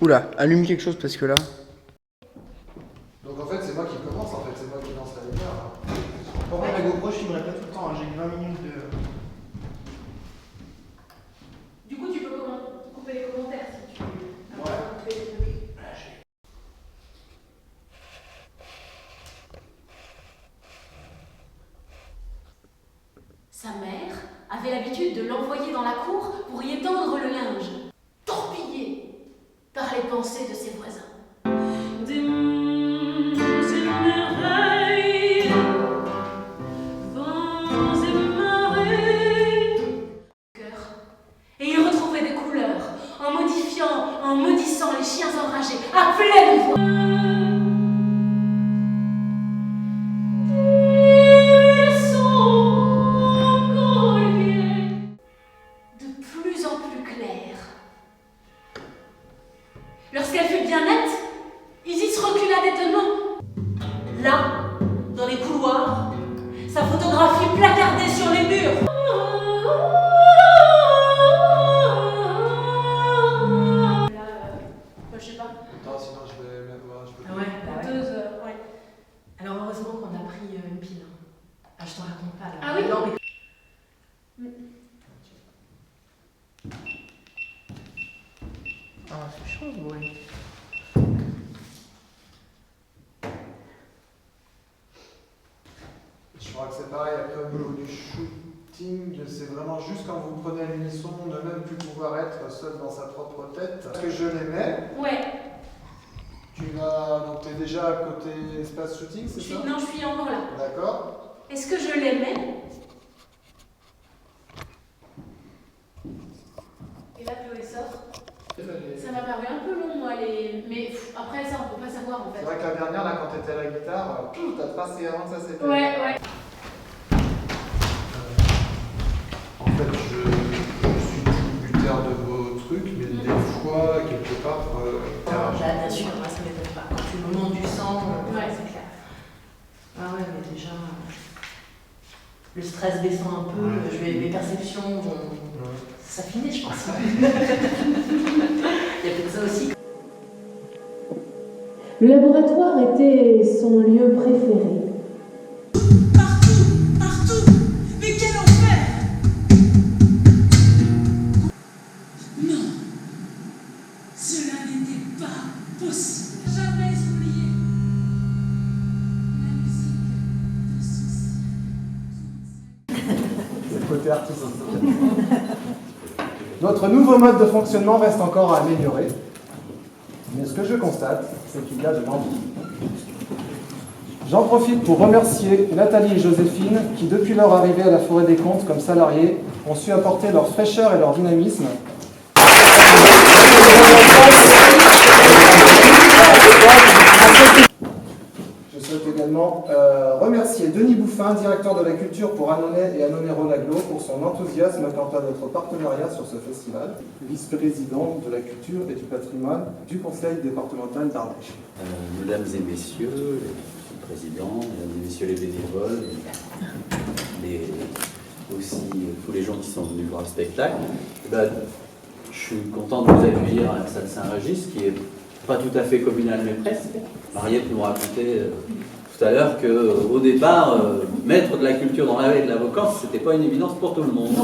Oula, allume quelque chose parce que là... Donc en fait c'est moi qui commence, c'est moi qui lance la lumière. Par contre la GoPro je filmerai pas tout le temps, j'ai 20 minutes de... Du coup tu peux couper les commentaires si tu veux. Ouais. Sa mère avait l'habitude de l'envoyer dans la cour pour y étendre le linge, torpillé par les pensées de ses voisins. Des monts et merveilles, vents et marées, cœur. Et il retrouvait des couleurs en maudissant les chiens enragés à pleine voix. Lorsqu'elle fut bien nette, Isis recula d'étonnement. Là, dans les couloirs, sa photographie placardée sur les murs. Là, je sais pas. Attends, sinon je vais même voir. Ah ouais, ouais. Alors heureusement qu'on a pris une pile. Ah, je t'en raconte pas là. Ah oui. Non, mais... Ah, c'est chaud, oui. Je crois que c'est pareil, après au niveau du shooting, c'est vraiment juste quand vous prenez à l'unisson, ne même plus pouvoir être seul dans sa propre tête. Parce que je l'aimais. Ouais. Tu vas, donc t'es déjà à côté espace shooting, c'est ça? Non, je suis encore là. D'accord. Est-ce que je l'aimais? Et là, Chloé sort. Ça m'a paru un peu long, moi, mais après ça, on peut pas savoir en fait. C'est vrai que la dernière, là, quand t'étais à la guitare, t'as tracé avant que ça s'était... Ouais. En fait, je suis tributaire de vos trucs, mais des fois, quelque part... Bien sûr, moi ça m'étonne pas. Quand tu me montres du sang, c'est clair. Ah ouais, mais déjà, le stress descend un peu, mes perceptions vont s'affiner, je pense. Il y a peut-être ça aussi. Le laboratoire était son lieu préféré. Partout, mais quel enfer! Non, cela n'était pas possible. Jamais oublié la musique de ce ciel. C'est le côté artiste. Notre nouveau mode de fonctionnement reste encore à améliorer. Mais ce que je constate, c'est qu'il y a de l'envie. J'en profite pour remercier Nathalie et Joséphine qui, depuis leur arrivée à la Forêt des Contes comme salariés, ont su apporter leur fraîcheur et leur dynamisme. Je souhaite également remercier Denis Bouffin, directeur de la culture pour Annonay et Annonay-Ronaglo, pour son enthousiasme quant à notre partenariat sur ce festival, vice-président de la culture et du patrimoine du conseil départemental d'Ardèche. Mesdames et messieurs, le président, mesdames et messieurs les bénévoles, aussi tous les gens qui sont venus voir le spectacle. Eh ben, je suis content de vous accueillir à la salle Saint-Régis, qui est pas tout à fait communale, mais presque. Mariette nous racontait tout à l'heure qu'au départ, mettre de la culture dans la vallée de la Vaucance, c'était pas une évidence pour tout le monde.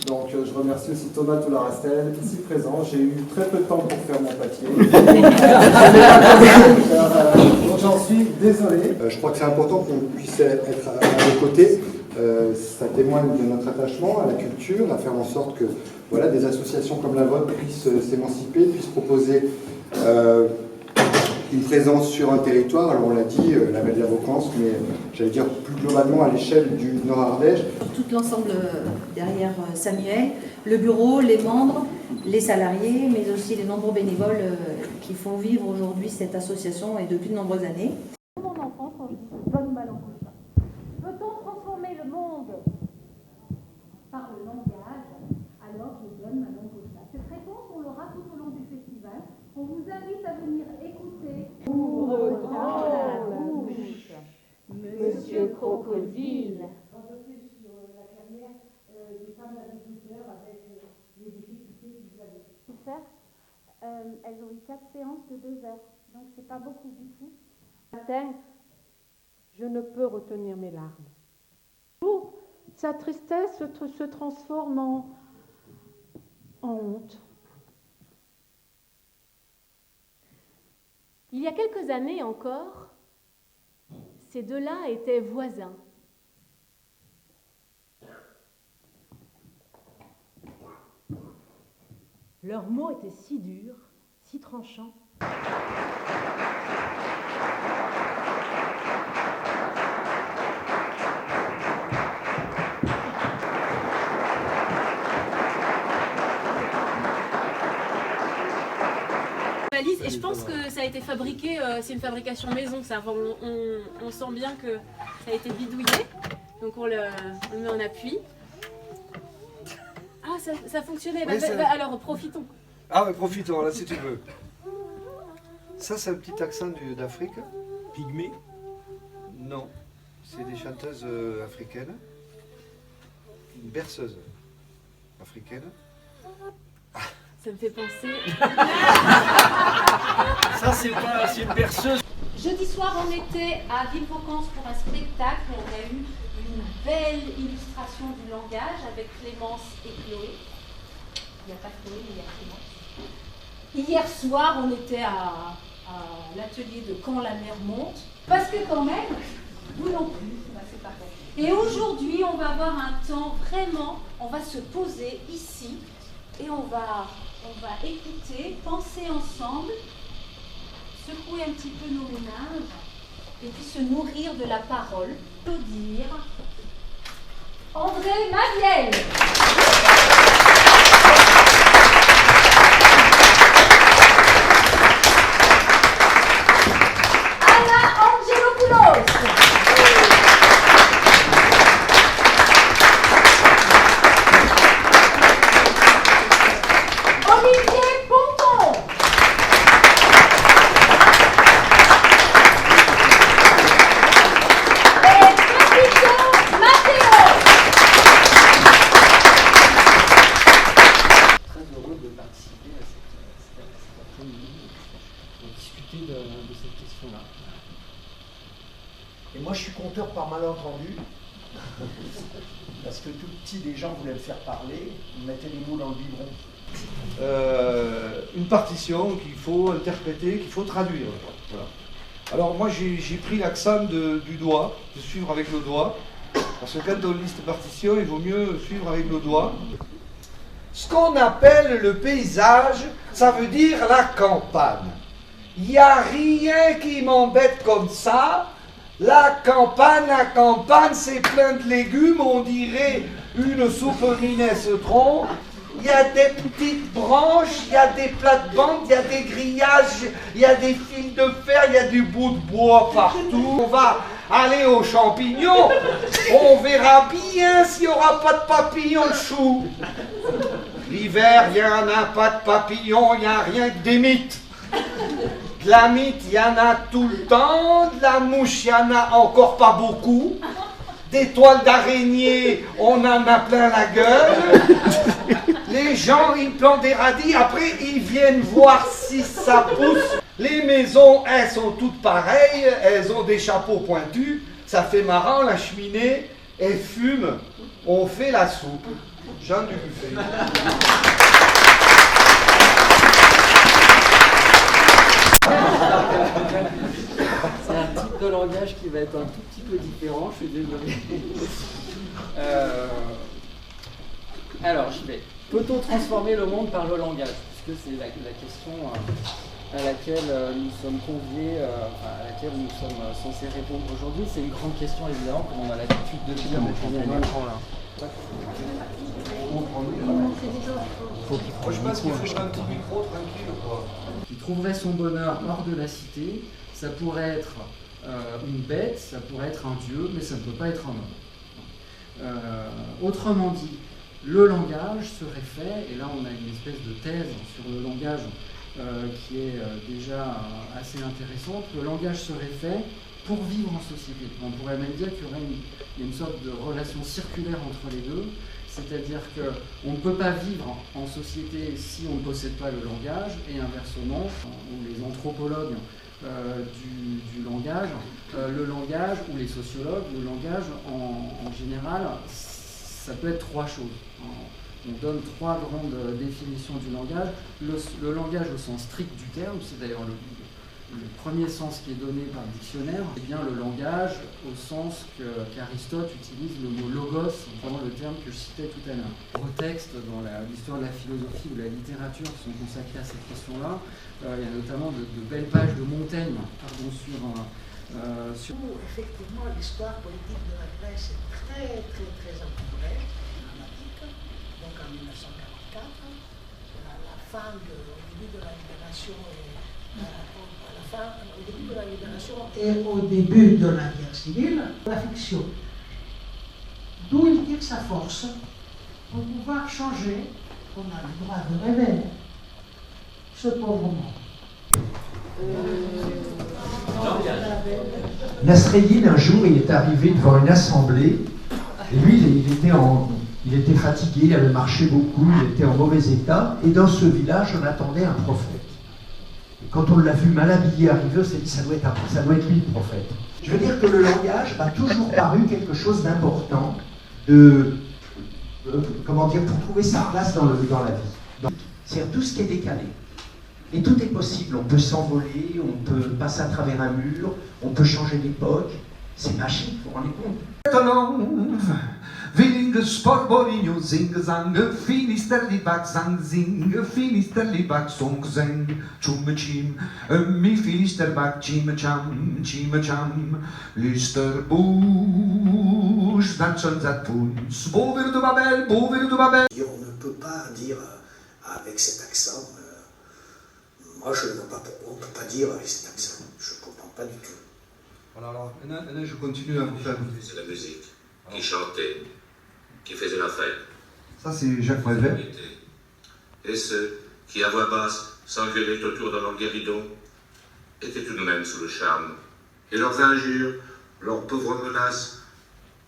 Donc je remercie aussi Thomas Toularastel, ici présent. J'ai eu très peu de temps pour faire mon papier. Donc j'en suis désolé. Je crois que c'est important qu'on puisse être à vos côtés. Ça témoigne de notre attachement à la culture, à faire en sorte que voilà, des associations comme la vôtre puissent s'émanciper, puissent proposer une présence sur un territoire. Alors on l'a dit, la vallée de la Vaucance, mais j'allais dire plus globalement à l'échelle du Nord-Ardèche. Tout l'ensemble derrière Samuel, le bureau, les membres, les salariés, mais aussi les nombreux bénévoles qui font vivre aujourd'hui cette association et depuis de nombreuses années. Mon enfance, quand je dis bonne malangocha, peut-on transformer le monde par le langage? Alors je donne ma langocha. Cette réponse, on l'aura tout au long du festival. On vous invite à venir écouter. Ouvre grand la bouche, Monsieur Crocodile. Quand je suis sur la carrière des femmes agriculteurs avec les difficultés qu'ils avaient. Elles ont eu 4 séances de 2 heures, donc c'est pas beaucoup du tout. Matin, je ne peux retenir mes larmes. Sa tristesse se transforme en honte. Il y a quelques années encore, ces deux-là étaient voisins. Leurs mots étaient si durs, si tranchants. Et je pense que ça a été fabriqué, c'est une fabrication maison, ça. Enfin, on sent bien que ça a été bidouillé, donc on le met en appui. Ah, ça fonctionnait, Oui, alors profitons. Ah, mais profitons, là, si tu veux. Ça, c'est un petit accent d'Afrique. Pygmée? Non, c'est des chanteuses africaines. Une berceuse africaine. Ça me fait penser. Ça, c'est une berceuse. Jeudi soir, on était à Villevaucance pour un spectacle. On a eu une belle illustration du langage avec Clémence et Chloé. Il n'y a pas Chloé, mais il y a Clémence. Hier soir, on était à l'atelier de Quand la mer monte. Parce que quand même, vous non plus, c'est parfait. Et aujourd'hui, on va avoir un temps vraiment, on va se poser ici et on va écouter, penser ensemble, secouer un petit peu nos méninges et puis se nourrir de la parole. Applaudir André Maviel. Anna Angelopoulos. Olivier Ponton. Et Pepito Matteo. Très heureux de participer à cette après-midi pour discuter de cette question-là. Et moi je suis conteur par malentendu, parce que tout petit des gens voulaient me faire parler, ils mettaient les mots dans le biberon. Une partition qu'il faut interpréter, qu'il faut traduire. Voilà. Alors moi j'ai pris l'accent du doigt, de suivre avec le doigt, parce que quand on lit cette partition, il vaut mieux suivre avec le doigt. Ce qu'on appelle le paysage, ça veut dire la campagne. Il n'y a rien qui m'embête comme ça. La campagne, c'est plein de légumes, on dirait une soupe minestrone. Il y a des petites branches, il y a des plates-bandes, il y a des grillages, il y a des fils de fer, il y a du bout de bois partout. On va aller aux champignons, on verra bien s'il n'y aura pas de papillons de chou. L'hiver, il n'y en a pas de papillons, il n'y a rien que des mythes. De la mythe, il y en a tout le temps, de la mouche, il n'y en a encore pas beaucoup. des toiles d'araignée, on en a plein la gueule. Les gens, ils plantent des radis, après ils viennent voir si ça pousse. Les maisons, elles sont toutes pareilles, elles ont des chapeaux pointus. Ça fait marrant, la cheminée, elle fume, on fait la soupe. Jean du buffet. C'est un type de langage qui va être un tout petit peu différent, je suis désolé. Alors, j'y vais. Peut-on transformer le monde par le langage? Puisque c'est la question à laquelle nous sommes conviés, à laquelle nous sommes censés répondre aujourd'hui. C'est une grande question, évidemment, comme on a l'habitude de dire depuis des années. Moi, je pense qu'il faudrait un petit micro tranquille, quoi. Qui trouverait son bonheur hors de la cité, ça pourrait être une bête, ça pourrait être un dieu, mais ça ne peut pas être un homme. Autrement dit, le langage serait fait, et là on a une espèce de thèse sur le langage qui est déjà assez intéressante, le langage serait fait pour vivre en société. On pourrait même dire qu'il y aurait une sorte de relation circulaire entre les deux, c'est-à-dire qu'on ne peut pas vivre en société si on ne possède pas le langage, et inversement, les anthropologues du langage, le langage, ou les sociologues, le langage en général, ça peut être trois choses. On donne trois grandes définitions du langage. Le langage au sens strict du terme, c'est d'ailleurs le premier sens qui est donné par le dictionnaire, c'est bien le langage au sens qu'Aristote utilise le mot logos dans le terme que je citais tout à l'heure. Au texte, dans l'histoire de la philosophie ou de la littérature qui sont consacrés à cette question-là, il y a notamment de belles pages de Montaigne sur effectivement, l'histoire politique de la Grèce est très intemporelle, dramatique. Donc en 1944, la fin au début de la libération et au début de la guerre civile, la fiction. D'où il tire sa force pour pouvoir changer, on a le droit de rêver, ce pauvre monde. Nasreddin, un jour, il est arrivé devant une assemblée, et lui, il était fatigué, il avait marché beaucoup, il était en mauvais état, et dans ce village, on attendait un prophète. Et quand on l'a vu mal habillé arriver, on s'est dit, ça doit être lui le prophète. Je veux dire que le langage m'a toujours paru quelque chose d'important, pour trouver sa place dans la vie. C'est-à-dire tout ce qui est décalé. Et tout est possible, on peut s'envoler, on peut passer à travers un mur, on peut changer d'époque. C'est magique, vous vous rendez compte? Sportbolinho zing zang, finisterlibak zang zing, finisterlibak song zang, chum chim, mi finisterbak chim cham, Lister bouge, danchon zatpuns, bouvir de Babel, bouvir de Babel. On ne peut pas dire avec cet accent, moi je ne vois pas pourquoi on ne peut pas dire avec cet accent, je ne comprends pas du tout. Alors, maintenant je continue à vous faire. C'est la musique qui chantait, qui faisait la fête. Ça c'est Jacques Prévert. Et ceux qui, à voix basse, s'engueulaient autour d'un long guéridon, étaient tout de même sous le charme. Et leurs injures, leurs pauvres menaces,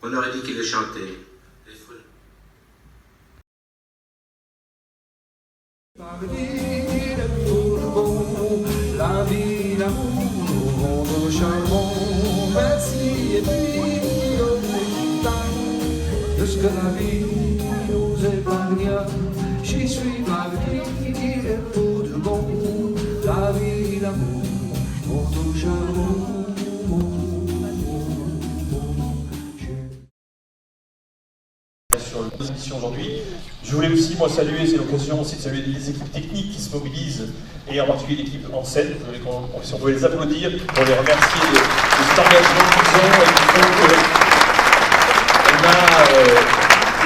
on aurait dit qu'ils les chantaient. Les fruits. La vie, l'amour, monde charmant, merci et puis de ce que la vie nous épargna. J'y suis parti pour de bon, la vie, l'amour, monde charmant. Sur nos émissions aujourd'hui. Je voulais aussi, moi, saluer, c'est l'occasion aussi de saluer les équipes techniques qui se mobilisent, et en particulier l'équipe en scène. Si on pouvait les applaudir pour les remercier de cet engagement qu'ils ont et qui font qu'on a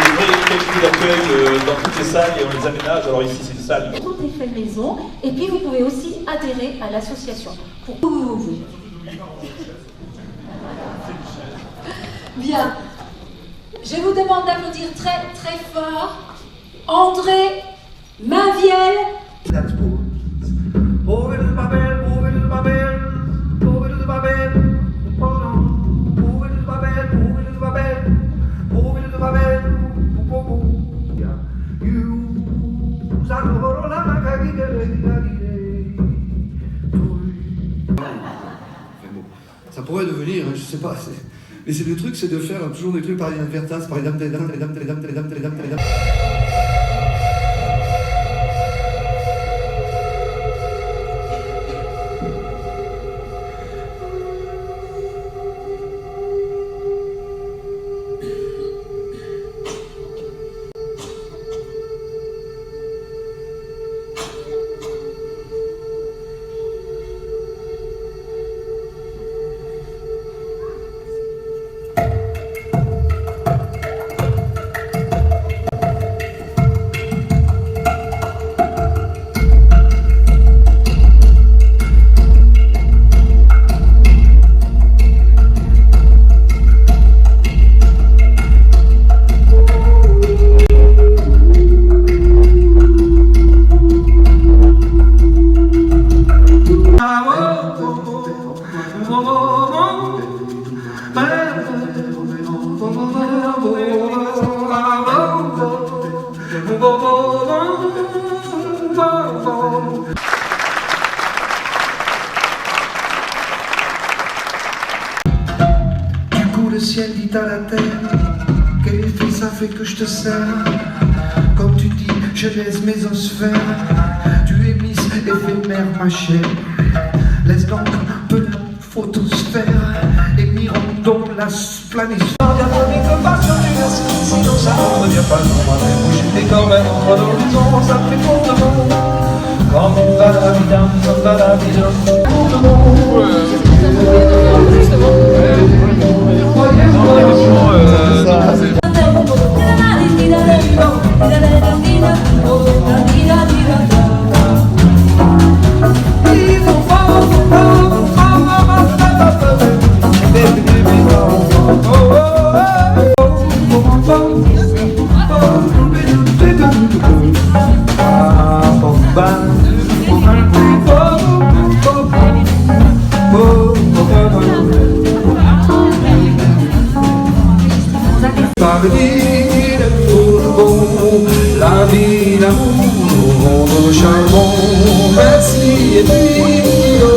une vraie qualité d'accueil dans toutes les salles et on les aménage. Alors ici, c'est une salle. Tout est fait maison, et puis vous pouvez aussi adhérer à l'association. Pour où vous voulez. Bien. Je vous demande d'applaudir très très fort André Mainviel. Over to Babel, over to Babel, over to Babel, over to Babel, over to Babel. je sais pas. Mais c'est le truc, c'est de faire toujours des trucs par inadvertance, par exemple, Du coup le ciel dit à la terre, quel effet ça fait que je te sers? Comme tu dis, je laisse mes osphères, tu es Miss éphémère ma chère. Laisse donc un peu la photosphère et mirons donc la planisphère. Sinon ça ne revient pas, non, moi j'ai bougé des corps, un endroit d'horizon, ça fait pour de bon. Comme on va la vida, pour de bon. La vie, l'amour, le charbon, merci et puis le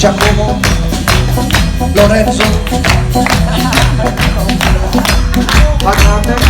Giacomo, Lorenzo, la grande